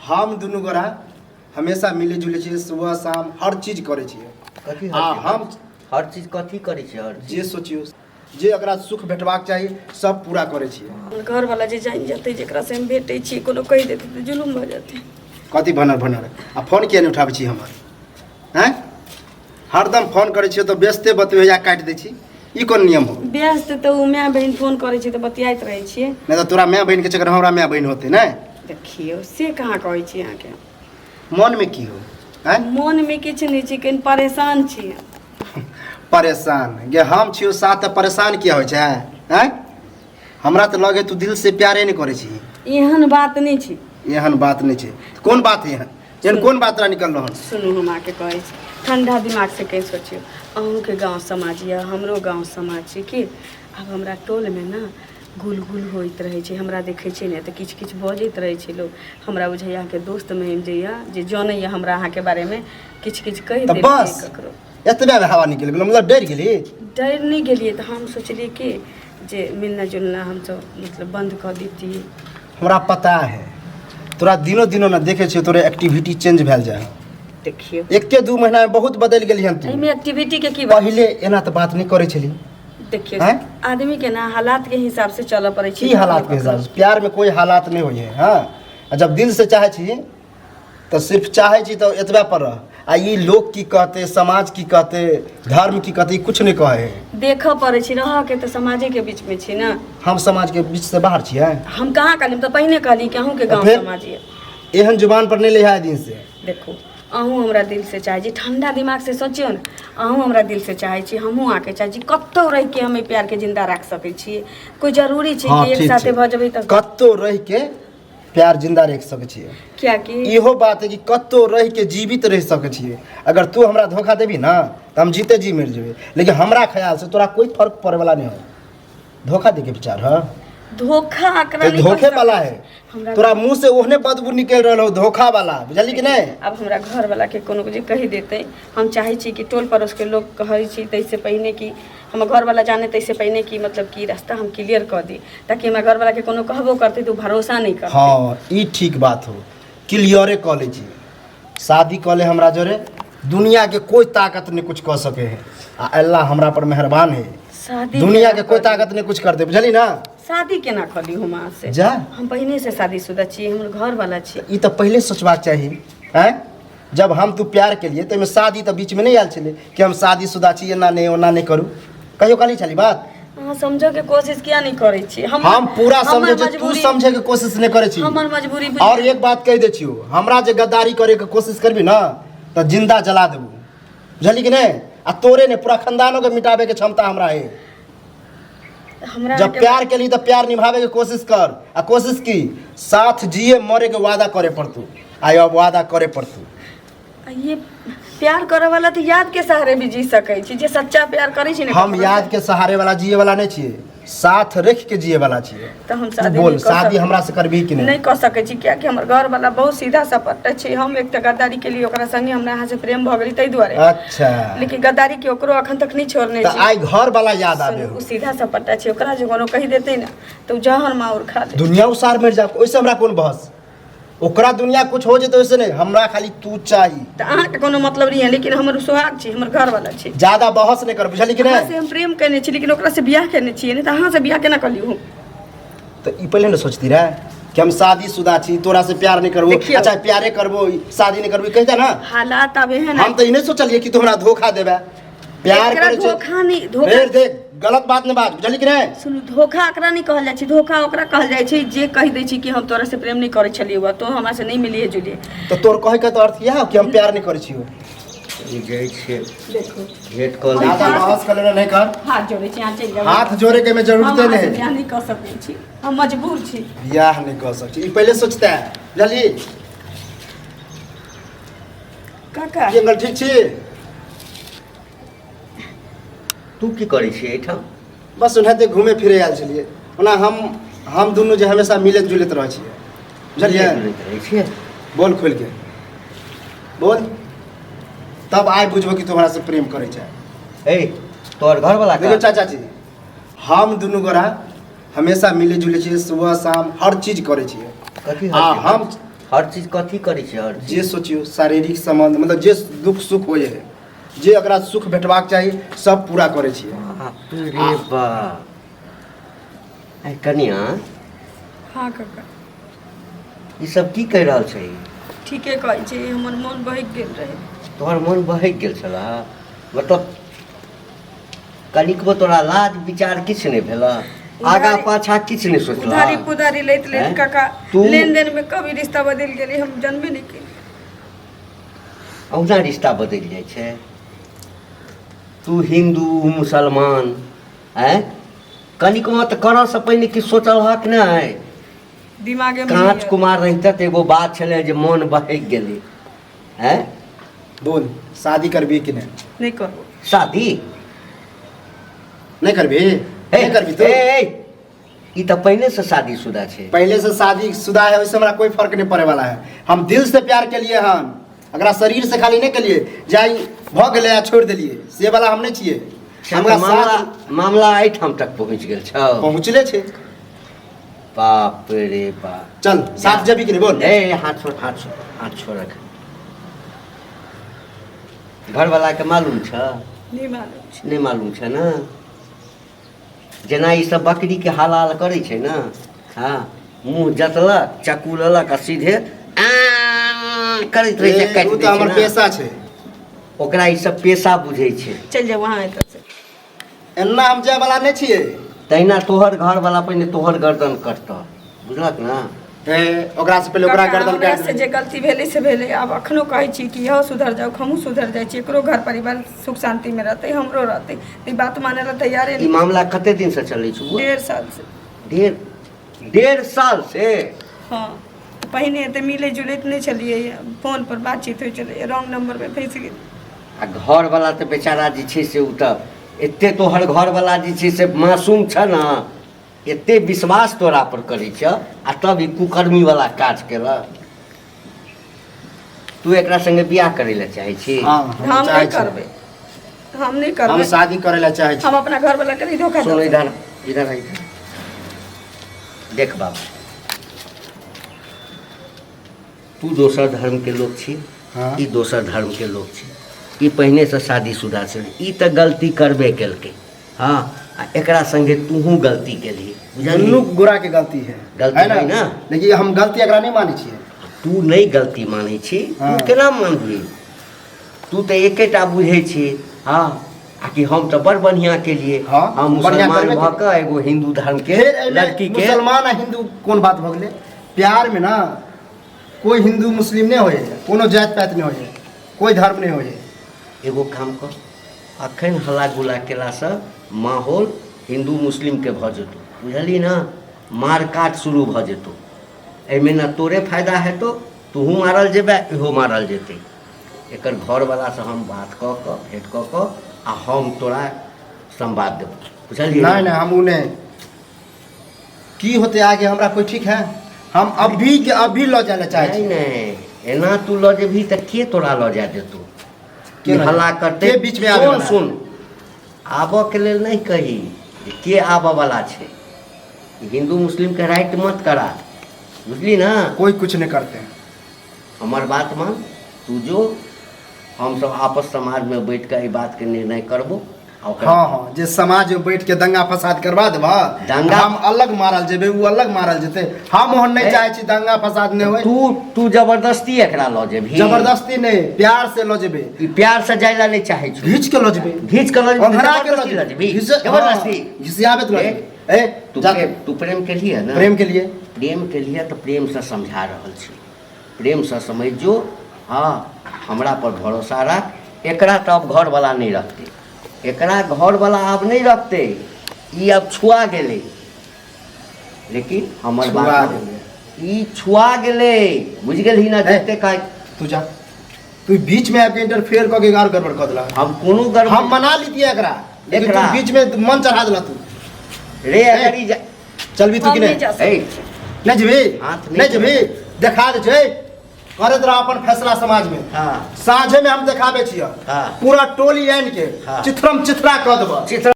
हम दुनू गोरा हमेशा मिले जुले छियै, सुबह शाम हर चीज करे छियै। कथी हम हर चीज कथी करै छै? हर जे सोचियो जे एकरा सुख भेटबाक चाही सब पूरा करे छियै। घर वाला जे जान जाते जेकरा से हम भेटे छी कोनो कह देते तो जुलुम हो जाते। कथी भनर भनर आ फोन किया नहीं उठाबै छी हमर? हैं हरदम फोन करे छियै तो व्यस्ते बतबै या काट दै छी, ई कोन नियम हो? व्यस्त तो माय बहन फोन करे छी तो बतियात रहे छी। नहीं तो तोरा माय बहन के चक्कर हमरा माय बहन होते नहीं। देखियो से कहाँ कहै छी अहाँ के। मन में की हो? हैं मन में किछ नहीं छी, कहीं परेशान छी। परेशान गे हम छियो साथ त परेशान किया हो छै? हैं हमरा तो लगे तू दिल से प्यारे नहीं करे छी। एहन बात नहीं छी। एहन बात नहीं छै। कोन बात है एहन कोन बात रा निकल रहल? सुनू हम आके कहै छी, ठंडा दिमाग से कहीं सोचियो। अहूँ के गांव समाज या हमरो गांव समाज छै कि अब हमरा टोल में ना गुलगुल होइत रहे छै। हमरा देखे छै ने तो किछ किछ बजैत रहे छै लोग। हमरा बुझाइया अहाँ के दोस्त महिम जे जानैया हमरा अहाँ के बारे में किछ किछ कहि त दे बस ककरो। एतबे में हवा निकल गेल, मतलब डर गेली? डर नहीं गेलिए तो हम सोचलिए कि जे मिलना जुलना हम सब मतलब बंद कर देती। हमरा पता है तोरा दिनो दिनो ना देखे छियो तोरे एक्टिविटी चेंज भेल जाए। देखियो एके दू महीना में बहुत बदल गेली हन तू। एमे एक्टिविटी के की बात? पहले एना तो बात नहीं करे छली। देखियो हैं? आदमी के ना हालात के हिसाब से चल पड़े छै। की हालात के हिसाब से? प्यार में कोई हालात नहीं होई है। हाँ जब दिल से चाहे छी तो सिर्फ चाहे छी तो एतबे पर रह। आ ई लोग की कहते, समाज की कहते, धर्म की कहते, कुछ नहीं कहे है। देख पड़े छी, रह के तो समाजे के बीच में छी ना। हम समाज के बीच से बाहर छियै। हम कहाँ कहली तो पहले कहली कि अहूँ के गांव फिर? समाज है। एहन जुबान पर नहीं ले आए दिन से। देखो अहूँ हमरा दिल से चाहे छी, ठंडा दिमाग से सोचियो ना। अहूँ हमरा दिल से चाहे छी, हमहूँ आके चाहे छी कत्तो रह के हमें प्यार के जिंदा रख सके छी। कोई जरूरी छै हाँ, कि एक ठीक साथे छै। भ जेबै त कत्तो रह के प्यार जिंदा रख सके छियै। क्या कि इहो बात है कि कत्तो रह के जीवित रह सके छियै। अगर तू हमरा धोखा देबी ना तो हम जीते जी मर जेबै, लेकिन हमरा ख्याल से तोरा कोई फर्क पड़े वाला नहीं हो। धोखा दे के विचार है? धोखा एकरा नहीं धोखे कर वाला सकै है। छी। हमरा तोरा मुंह से ओहने बदबू निकल रहा हो, धोखा वाला, बुझली कि नहीं? अब हमरा घर वाला के कोनो जे कहि देते, हम चाहे छी कि टोल पड़ोस के लोग कहै छी तैसे पहले कि हम घर वाला जाने तैसे पहले कि मतलब कि रास्ता हम क्लियर कर दी, ताकि हमरा घर वाला के कोनो कहबो करते तो भरोसा नहीं करते। हाँ ई ठीक बात हो, क्लियरे कह ले जी। शादी कह ले हमरा जोरे, दुनिया के कोई ताकत नहीं कुछ कह सके है। आ अल्लाह हमरा पर मेहरबान है, शादी दुनिया के कोई ताकत नहीं कुछ कर दे, बुझली ना? शादी केना करी हम अहाँ से? जा हम पहले से शादीशुदा छी, हमर घर वाला छी। ई तो पहले सोचबाक चाहिए हैं। जब हम तू प्यार के लिए तो शादी तो बीच में नहीं आयल छले कि हम शादीशुदा छी, एना नहीं ओना नहीं करू। कहियो काली छली बात? अहाँ समझो के कोशिश किया नहीं करे छी? हम पूरा समझे जे तू समझे के कोशिश नहीं करे छी। हमर मजबूरी और एक बात कह दे छियो, हमरा जे गद्दारी करे के कोशिश करबी ना तो जिंदा जला देबू, बुझली कि नहीं? आ तोरे ने पूरा खानदानों के मिटाबे के क्षमता हमरा है। हमरा जब प्यार के लिए तो प्यार निभावे के कोशिश कर। आ कोशिश की साथ जिए मरे के वादा करे पड़तू। आय अब वादा करे पड़तू। ये प्यार करे वाला तो याद के सहारे भी जी सके छी, जे सच्चा प्यार करे छी ने। हम याद के सहारे वाला जिए वाला नहीं छिए, साथ रख के जिए वाला छिए। तो हम तू शादी बोल नहीं कर शादी सकै- हमरा से करबी कि नहीं? नहीं कर सके छी, क्या कि हमर घर वाला बहुत सीधा सपट छै। हम एक तो गद्दारी के लिए ओकरा संगे हमरा यहाँ से प्रेम भ गेली तै दुआरे। अच्छा लेकिन गद्दारी के ओकरो अखन तक नहीं छोड़ने तो छी। आई घर वाला याद आवे सुनू, हो। उ सीधा सपटा छै, ओकरा जे कोनो कहि देते ना तो उ जहर माउर खा ले। दुनिया उसार मर जा, ओइसे हमरा कोन बहस? ओकरा दुनिया कुछ हो जेते वैसे नहीं, हमरा खाली तू चाहिए। तो अहाँ के कोनो मतलब नहीं है, लेकिन हमर सुहाग छी, हमर घर वाला छी। ज्यादा बहस नहीं कर, बुझली कि अहाँ नहीं? से हम प्रेम करने छी, लेकिन ओकरा से बियाह करने छी, नहीं तो अहाँ से बियाह केना कलियो हम? तो ई पहले न सोचती रहे कि हम शादीशुदा छी, तोरा से प्यार नहीं करबो, देखियो। अच्छा प्यारे करबो, शादी नहीं करबो, कहता ना। हालात अब है ना। हम तो इन्हें सोचलिए कि तोहरा धोखा देबे, प्यार एकरा करे छे। धोखा नहीं, धोखा फिर देख गलत बात न बात, बुझली कि नहीं? सुनू, धोखा एकरा नहीं कहल जाइ छै। धोखा ओकरा कहल जाइ छै जे कहि दै छी कि हम तोरा से प्रेम नहीं करे छलिए, तो हमरा से नहीं मिलिए जुलिए। तो तोर कहे के तो अर्थ यह कि हम प्यार नहीं करे छियो। ई जाइ छै देखो भेट कऽ लै ज्यादा छी। बहस करे नहीं कर। हाथ जोड़े छी, यहाँ चल जाओ। हाथ जोड़े के में जरूरते हम अहाँ से नहीं। बियाह नहीं कर सकै छी, हम मजबूर छी। बियाह नहीं कर सकती, ई पहले सोचता है, बुझली? काका जंगल ठीक छी? तू की करै छी एहिठाम? बस उन्हें घूमे फिरे आयल छलिए। ओना हम दुनू जे हमेशा मिलत जुलत रह छिए, बुझलिए? रहै छियै? बोल खोल के बोल, तब आय बुझबो कि तोहरा से प्रेम करे छै। ए तोहर घर वाला देखो चाचा जी, हम दुनू गोरा हमेशा मिले जुले छिए, सुबह शाम हर चीज करे छिए। कथी आ हम हर चीज कथी करै छै हर जे चीज सोचियो शारीरिक संबंध मतलब जे दुख सुख होए है, जे एकरा सुख भेटबाक चाही सब पूरा करे छियै। बाप रे बा। ऐ कनिया हाँ काका, ई सब की कहि रहल छै? ठीके कहै छै, हमर मोन बहक गेल रहे। तोहर मन बहक गेल छला? मतलब कनिकबो तोरा लाज विचार किछु नहि भेला? आगा पाछा किछु नहि सोचला? उधारी पुधारी लैत हैं? लैत काका तू लेन देन में कभी रिश्ता बदल गेलै, हम जानबे नहीं केलियै। औना रिश्ता बदलि जाइ छै। तू हिंदू मुसलमान हैं? कनिक मत करऽ से पहिने कि सोचल हक नहि? दिमागे में कांच नहीं कुमार रहिते तऽ एगो बात छलै जे मोन बहक गेलै हैं? बोल शादी करबी कि नहीं? नहीं करो। शादी नहीं करबी? नहीं करबी तो? ई तऽ पहले से शादीशुदा छै। पहले से शादी शुदा है, वैसे हमरा कोई फर्क नहीं पड़े वाला है। हम दिल से प्यार के लिए हम, अगर शरीर से खाली नहीं के लिए जाई भ गेले आ छोड़ देलिए से वाला हम नहीं छिए। हमरा साथ मामला एहिठाम तक पहुँच गेल छौ? पहुँचले छे। बाप रे बाप। चल साथ जबी कि नहीं बोल? हाथ छोड़, हाथ छोड़, हाथ छोड़ रख। घरवाला के मालूम छ? नहीं मालूम छै। नहीं मालूम छ ना? जेना ई सब बकरी के हलाल करै छै ना, हाँ, मुंह जतलक चक्कू लेलक आ सीधे करैत रहै छै, काटि उ दै तो छै हमर ना। पेशा छे। ओकरा ई सब पेशा बुझै छै। चल जा वहाँ एतऽ से। एन्ना हम जाय वाला नहीं छिए। तहिना तोहर घरवाला पहिने तोहर गर्दन कटतऽ, बुझलक ना? ओकरा से पहले ओकरा काका, गर्दन हमरा काट से जे गलती भेलै से भेलै। आब अखनो कहै छी कि यहो सुधर जाओ, हमहूँ सुधर जाइ छी, एकरो घर परिवार सुख शांति में रहतै, हमरो रहतै। ई बात माने ला तैयारे ई नहीं। मामला कते दिन से चलै छौ? 1.5 साल से। डेढ़ साल से? हाँ, पहिने तऽ मिलै जुलैत नहीं छलिए, फोन पर बातचीत होइ छलै, रॉन्ग नंबर में फंस गेल। आ घरवाला तऽ बेचारा जे छै से उ तऽ एते तोहर घरवाला जे छै से मासूम छ ना, एते विश्वास तोरा पर करै छ आ तब ई कुकर्मी वाला काज केलक। तू एकरा संगे बियाह करै लए चाहै छी? हाँ हम चाहै नहीं छी। करबै, हम नहीं हम करबै। शादी करे ला चाहै छी। हम अपना घर वाला के नहीं धोखा सुन दे। इधर, इधर इधर देख बाबू, तू दोसर धर्म के लोग छी, हाँ। ई दोसर धर्म के लोग छी, ई पहिने से शादीशुदा छै, ई तऽ गलती करबे केलकै। हाँ, आ एकरा संगे तूहू गलती केलही, दुनू बुझलिही? गोरा के गलती है। गलती है है ना? लेकिन हम गलती एकरा नहीं मानै छिए। तू नहीं गलती मानै छी, हाँ। तू केना मानबही? तू तऽ एकेटा बुझै छी, हाँ, आ कि हम तऽ बड़ बढ़िया केलिए। हाँ, हम बढ़िया मुसलमान करबे भऽ कऽ एगो हिंदू धर्म के फिर एहिमे लड़की के। मुसलमान आ हिंदू कोन बात भ गेलै? प्यार में ना कोई हिंदू मुस्लिम नहीं होए, कोनो जात पात नहीं होए, कोई धर्म नहीं होए। एगो काम कर, अखन हल्ला गुल्ला केलासँ माहौल हिंदू मुस्लिम के भऽ जेतौ, बुझली ना? मार काट शुरू भऽ जेतौ। एहिमे ना तोरे फायदा हेतौ, तूहू मारल जेबै, इहो मारल जेतै। एकर घरवाला से हम बात कऽ कऽ भेंट कऽ कऽ आ हम तोरा संवाद देबौ, बुझलिही? नहीं नहीं हम उन्हें की होते आगे हमरा कोई ठीक है? हम अभी के अभी लऽ जाए ला चाहै नहीं छी। नहीं, एना तू लऽ जेबही तऽ के तोरा लऽ जाय देतौ? के के लऽ हल्ला जाय? करतै? के बीच में आबे सुन वाला? सुन, आबऽ के लेल नहीं कही जे के आबऽ वाला छै। हिंदू मुस्लिम के राइट मत करा, बुझली ना? कोई कुछ नहीं करते। हमर बात मान, तू जो, हम सब आपस समाज में बैठ के ई बात के निर्णय करबो। आ ओकरा हाँ हाँ, जे समाज में बैठ के दंगा फसाद करवा देबा, दंगा- हम अलग मारल जेबे, उ अलग मारल जेते। हम ओहन नहीं ए, चाहै छी दंगा फसाद नहीं होए। तू जबरदस्ती एकरा लऽ जेबही? जबरदस्ती नहीं, प्यार से लऽ जेबे, ई प्यार से जाय ला नहीं चाहै छौ? घींच के लऽ जेबे, घींच के लऽ जेबही? अंधरा के जबरदस्ती लऽ लऽ जेबही? जेबे, जबरदस्ती? घिसियाबे तो लऽ ए, जेबे। ए जा तू प्रेम के लिए ना? प्रेम के लिए प्रेम के लिए तो प्रेम से समझा रहल छी, प्रेम से समझो। हाँ, हमरा पर भरोसा रख। एकरा तो अब घर वाला नहीं रखते, एकरा घर वाला अब नहीं रखते, ई अब छुआ गेले। लेकिन हमर छुआ बात गेलै। ई छुआ गेले, बुझ गेलही ना? जते का तू जा, तू बीच में आके इंटरफेयर कऽ के गार गड़बड़ कर देला। हम कोनो गर्व हम मना लीतिए एकरा, लेकिन एकरा? तू बीच में मन चढ़ा देला तू। रे अगर ई चल भी तू हम कि नहीं नहीं? जा सकते। ए, नहीं जेबी? हाथ नहीं नहीं जेबी? देखा दे छै, करत रह अपन फैसला समाज में। हाँ साँझे में हम देखाबे छियै, हाँ। पूरा टोली आनि के हाँ। चिथरम चिथरा कऽ देबऽ। चित्र